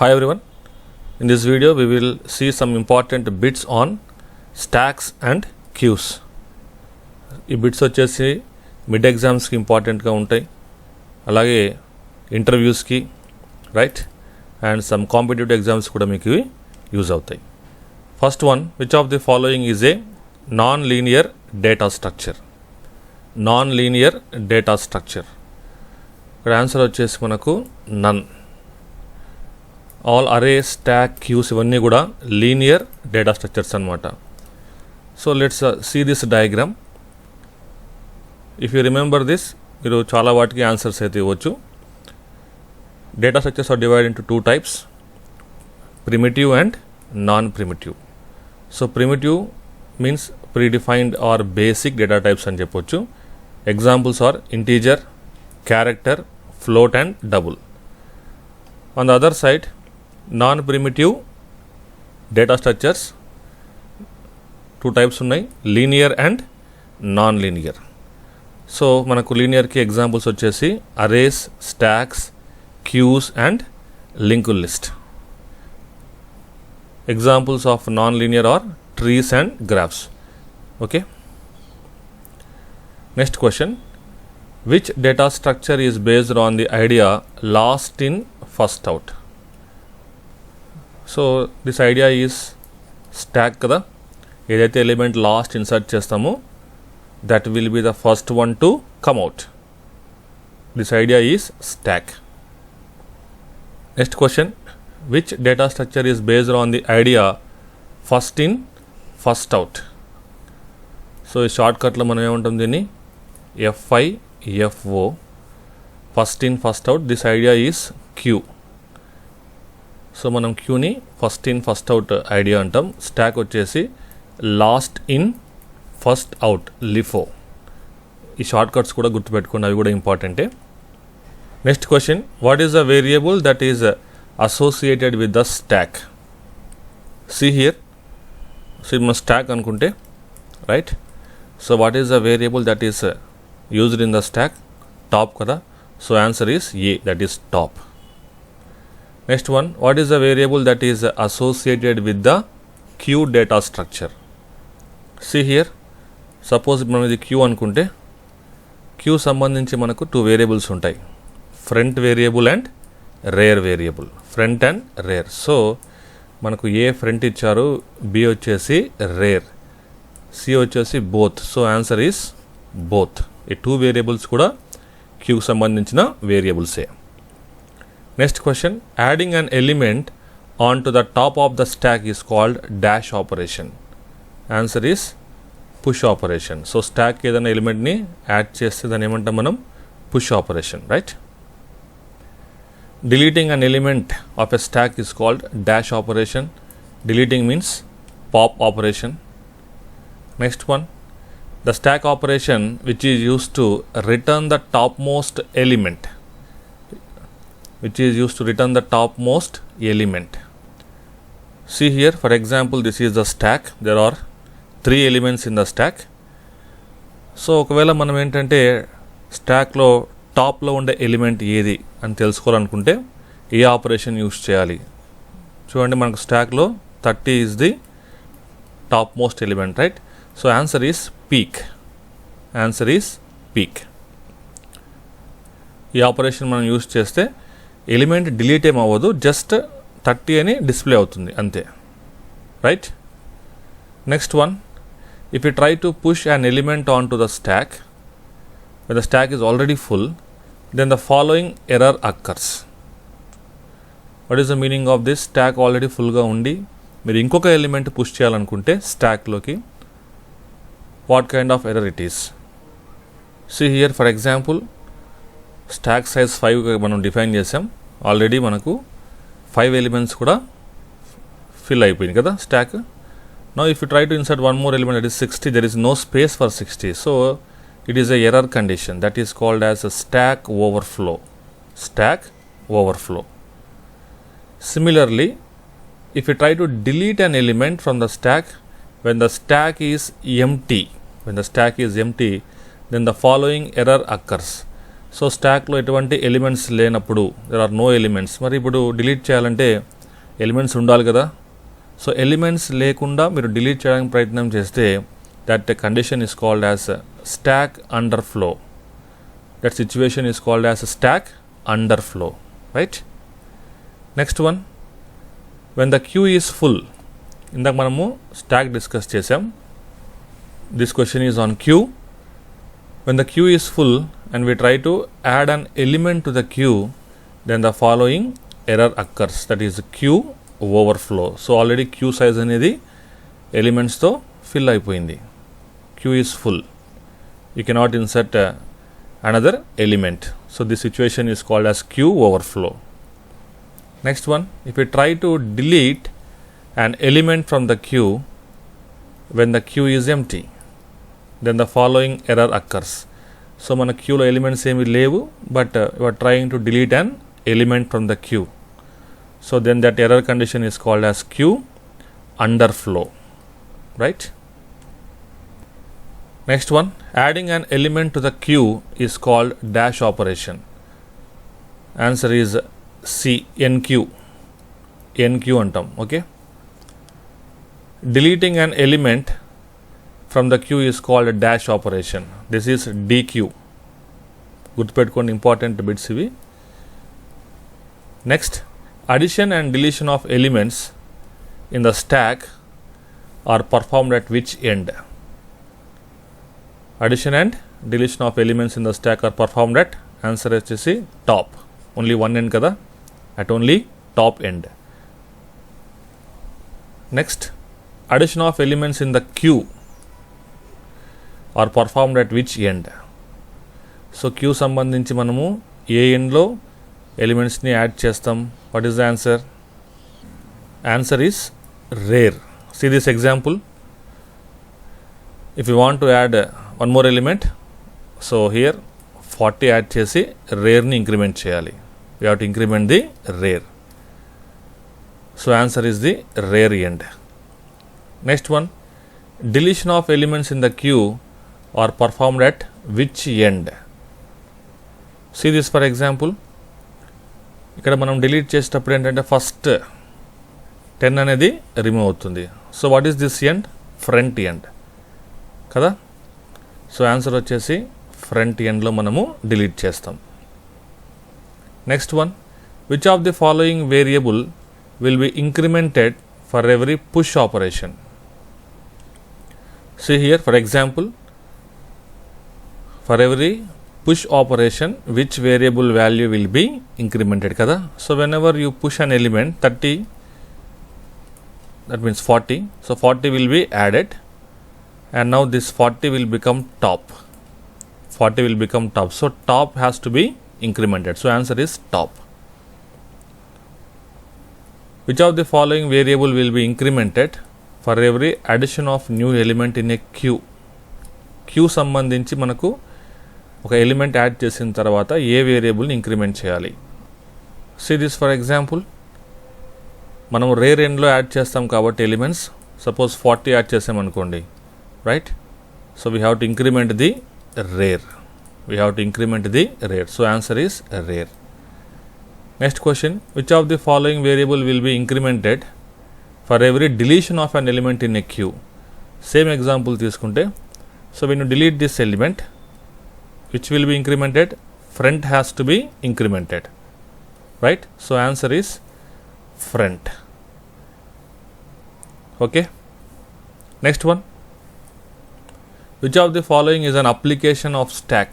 Hi everyone, in this video we will see some important bits on stacks and queues. ఈ bits వచ్చేసి mid ఎగ్జామ్స్కి ఇంపార్టెంట్గా ఉంటాయి, అలాగే ఇంటర్వ్యూస్కి right and some competitive exams కూడా మీకు యూజ్ అవుతాయి. First one, which of the following is a non linear data structure? Non linear data structure ఇక్కడ ఆన్సర్ వచ్చేసి మనకు none. All array, stack, queues ఇవన్నీ కూడా లీనియర్ డేటా స్ట్రక్చర్స్ అనమాట. So let's see this diagram. If you remember this, మీరు చాలా వాటికి answers అయితే ఇవ్వచ్చు. Data structures are divide into two types, primitive and non primitive. So primitive means predefined or basic data types అని చెప్పొచ్చు. Examples are integer, character, float and double. On the other side, non-primitive data structures, two types ఉన్నాయి, linear and non linear. So మనకు లీనియర్కి examples వచ్చేసి arrays, stacks, queues and linked list. Examples of non linear are trees and graphs. Okay, next question, which data structure is based on the idea last in first out? So this idea is stack kada, ఏదైతే element last insert చేస్తామో that will be the first one to come out. This idea is stack. Next question, which data structure is based on the idea first in first out? So ఈ షార్ట్కట్లో మనం ఏమంటాం దీన్ని FIFO, first in first out. This idea is queue. So మనం క్యూని first in first out idea అంటాం. Stack వచ్చేసి last in first out, LIFO. ఈ షార్ట్ కట్స్ కూడా గుర్తుపెట్టుకోండి, అవి కూడా ఇంపార్టెంటే. Next question, what is the variable that is associated with the stack? See here. So మనం స్టాక్ అనుకుంటే right. So what is the variable that is used in the stack? Top kada. So answer is A, that is top. Next one, what is the variable that is associated with the queue data structure? See here, suppose మనం ఇది queue అనుకుంటే queue సంబంధించి మనకు two variables ఉంటాయి, front variable and rear variable. Front and rear. So మనకు A front ఇచ్చారు, B వచ్చేసి rear, C వచ్చేసి both. So answer is both. ఈ టూ వేరియబుల్స్ కూడా క్యూకి సంబంధించిన వేరియబుల్సే. Next question, adding an element on to the top of the stack is called dash operation. Answer is push operation. So stack ఏదైనా ఎలిమెంట్ని add చేస్తే దాన్ని ఏమంటాం మనం? Push operation, right. Deleting an element of a stock is called dash operation. Deleting means pop operation. Next one, the stack operation which is used to return the topmost element, which is used to return the topmost element. See here, for example, this is the stack. There are 3 elements in the stack. So ఒకవేళ మనం ఏంటంటే స్టాక్లో టాప్లో ఉండే element ఏది అని తెలుసుకోవాలనుకుంటే ఏ operation use చేయాలి? చూడండి, మనకు స్టాక్లో 30 is the top most element, right. So answer is peek. Answer is peek. ఈ ఆపరేషన్ మనం యూజ్ చేస్తే ఎలిమెంట్ డిలీట్ ఏం అవ్వదు, జస్ట్ 30 అని డిస్ప్లే అవుతుంది అంతే, right. Next one, if you try to push an element on to the stack when the stack is already full, then the following error occurs. What is the meaning of this? Stack already ఫుల్గా ఉండి మీరు ఇంకొక element push చేయాలనుకుంటే స్టాక్లోకి, what kind of error it is? See here, for example, stack size 5 మనం define చేసాం. Already మనకు 5 elements కూడా fill అయిపోయింది కదా stack. Now if you try to insert one more element, that is 60, there is no space for 60. So it is a error condition that is called as a stack overflow. Stack overflow. Similarly, if you try to delete an element from the stack when the stack is empty, then the following error occurs. So స్టాక్లో ఎటువంటి elements లేనప్పుడు there are no elements. మరి ఇప్పుడు delete చేయాలంటే elements ఉండాలి కదా. So elements లేకుండా మీరు డిలీట్ చేయడానికి ప్రయత్నం చేస్తే that condition is called as stack underflow. That situation is called as stack underflow, right. Next one, when the queue is full. ఇందాక మనము స్టాక్ డిస్కస్ చేసాం. This question is on queue. When the queue is full and we try to add an element to the queue, then the following error occurs, that is queue overflow. So already queue size అనేది elements తో fill అయిపోయింది. Queue is full. You cannot insert another element. So this situation is called as queue overflow. Next one, if we try to delete an element from the queue when the queue is empty, then the following error occurs. So మన క్యూలో elements ఏమి లేవు, but you are trying to delete an element from the queue. So then that error condition is called as queue underflow, right. Next one, adding an element to the queue is called dash operation. Answer is C, enqueue. Enqueue అంటాం, okay. Deleting an element from the queue is called a dash operation. This is DQ. గుర్తుపెట్టుకోండి, important bits ఇవి. Next, addition and deletion of elements in the stack are performed at which end. Addition and deletion of elements in the stack are performed at, answer వచ్చేసి top. Only one end కదా, at only top end. Next, addition of elements in the queue are performed at which end. So queue సంబంధించి మనము ఏ ఎండ్లో ఎలిమెంట్స్ని add చేస్తాం. What is the answer? Answer is rare. See this example. If you want to add one more element, so here 40 add చేసి రేర్ని increment చేయాలి. We have to increment the rear. So answer is the rear end. Next one, deletion of elements in the queue are performed at which end. See this for example. ఇక్కడ మనం delete చేసేటప్పుడు ఏంటంటే first 10 అనేది remove అవుతుంది. So what is this end? Front end కదా. So answer వచ్చేసి front ఎండ్లో మనము డిలీట్ చేస్తాం. Next one, which of the following variable will be incremented for every push operation. See here, for example, for every push operation, which variable value will be incremented kada. So whenever you push an element 30, that means 40. So 40 will be added, and now this 40 will become top. 40 will become top. So top has to be incremented. So answer is top. Which of the following variable will be incremented for every addition of new element in a queue. Queue సంబంధించి మనకు ఒక element add చేసిన తర్వాత ఏ వేరియబుల్ని increment చేయాలి. See this for example. మనం rear ఎండ్లో add చేస్తాం కాబట్టి ఎలిమెంట్స్, సపోజ్ 40 యాడ్ చేసామనుకోండి, right. So we have to increment the rear. We have to increment the rear. So answer is rear. Next question, which of the following variable will be incremented for every deletion of an element in a queue. Same example తీసుకుంటే, so when you delete this element, which will be incremented? Front has to be incremented, right? So answer is front. Okay. Next one, which of the following is an application of stack.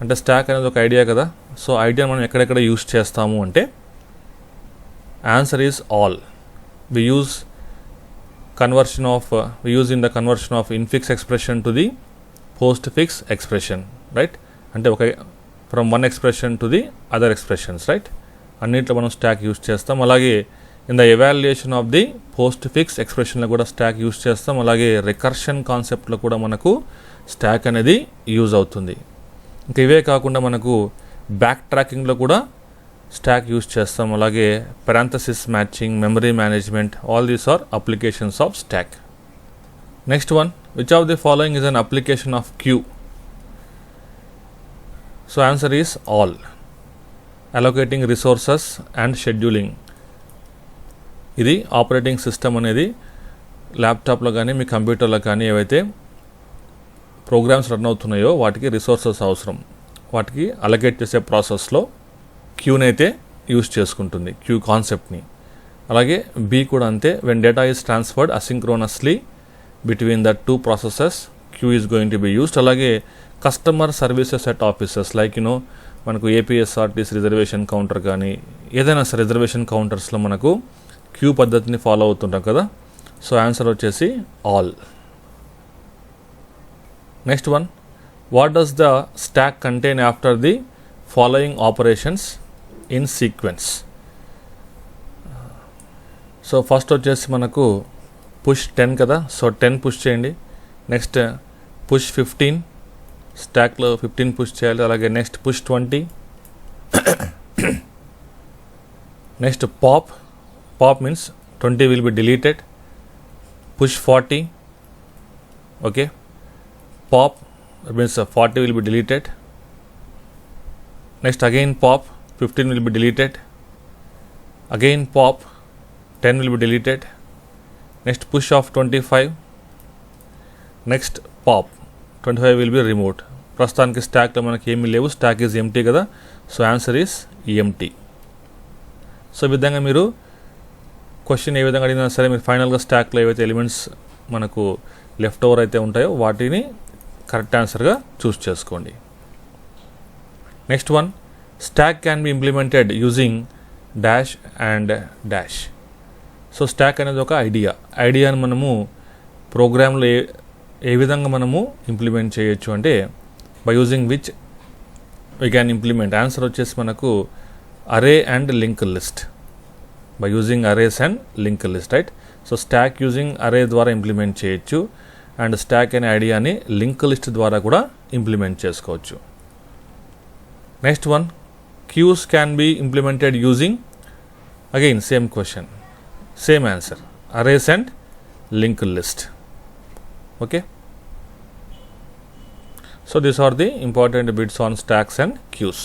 అంటే stock అనేది ఒక idea కదా. So idea మనం ఎక్కడెక్కడ use చేస్తాము అంటే, answer is all. We use in the conversion of infix expression to the postfix expression, right? అంటే ఒక from one expression to the other expressions, right. అన్నింటిలో మనం స్టాక్ యూస్ చేస్తాం. అలాగే in the evaluation of the postfix ఎక్స్ప్రెషన్లో కూడా stack use చేస్తాం. అలాగే రికర్షన్ కాన్సెప్ట్లో కూడా మనకు స్టాక్ అనేది యూజ్ అవుతుంది. ఇంకా ఇవే కాకుండా మనకు బ్యాక్ ట్రాకింగ్లో కూడా స్టాక్ యూస్ చేస్తాం. అలాగే parenthesis matching, memory management, all these are applications of stack. Next one, which of the following is an application of queue. So answer is all. Allocating resources and scheduling. ఇది operating system అనేది ల్యాప్టాప్లో కానీ మీ కంప్యూటర్లో కానీ ఏవైతే programmes run అవుతున్నాయో వాటికి resources అవసరం. వాటికి అలొకేట్ చేసే ప్రాసెస్లో క్యూని అయితే యూజ్ చేసుకుంటుంది, క్యూ కాన్సెప్ట్ని. అలాగే బి కూడా అంతే. When data is transferred asynchronously between the two processes queue is going to be used. అలాగే customer services at offices like మనకు ఏపీఎస్ఆర్టీసీ రిజర్వేషన్ కౌంటర్ కానీ ఏదైనా సరే రిజర్వేషన్ కౌంటర్స్లో మనకు క్యూ పద్ధతిని ఫాలో అవుతుంటాం కదా. సో ఆన్సర్ వచ్చేసి all. Next one, what does the stock contain after the following operations in sequence. So first వచ్చేసి మనకు పుష్ 10 కదా, సో 10 పుష్ చేయండి. నెక్స్ట్ పుష్ 15, స్టాక్లో 15 పుష్ చేయాలి. అలాగే next push 20. Next pop means 20 will be deleted. Push 40, okay. Pop means 40 will be deleted. Next again pop 15 will be deleted. Again pop 10 will be deleted. Next push of 25. Next pop 25 will be removed. ప్రస్తుతానికి స్టాక్లో మనకి ఏమీ లేవు, stock is empty కదా. So answer is empty. So ఈ విధంగా మీరు question ఏ విధంగా అడిగినా సరే మీరు ఫైనల్గా స్టాక్లో ఏవైతే ఎలిమెంట్స్ మనకు లెఫ్ట్ ఓవర్ అయితే ఉంటాయో వాటిని కరెక్ట్ ఆన్సర్గా చూస్ చేసుకోండి. Next one, stock can be implemented using dash and dash. So stock అనేది ఒక ఐడియాని మనము ప్రోగ్రాంలో ఏ విధంగా మనము ఇంప్లిమెంట్ చేయొచ్చు అంటే by using which we can implement. Answer వచ్చేసి మనకు అరే and link list. By using arrays and link list, right. So stock using అరే ద్వారా ఇంప్లిమెంట్ చేయొచ్చు అండ్ స్టాక్ అనే ఐడియాని లింక్ లిస్ట్ ద్వారా కూడా ఇంప్లిమెంట్ చేసుకోవచ్చు. Next one, queues can be implemented using again same question, same answer, arrays and link list, okay. So these are the important bits on stacks and cues.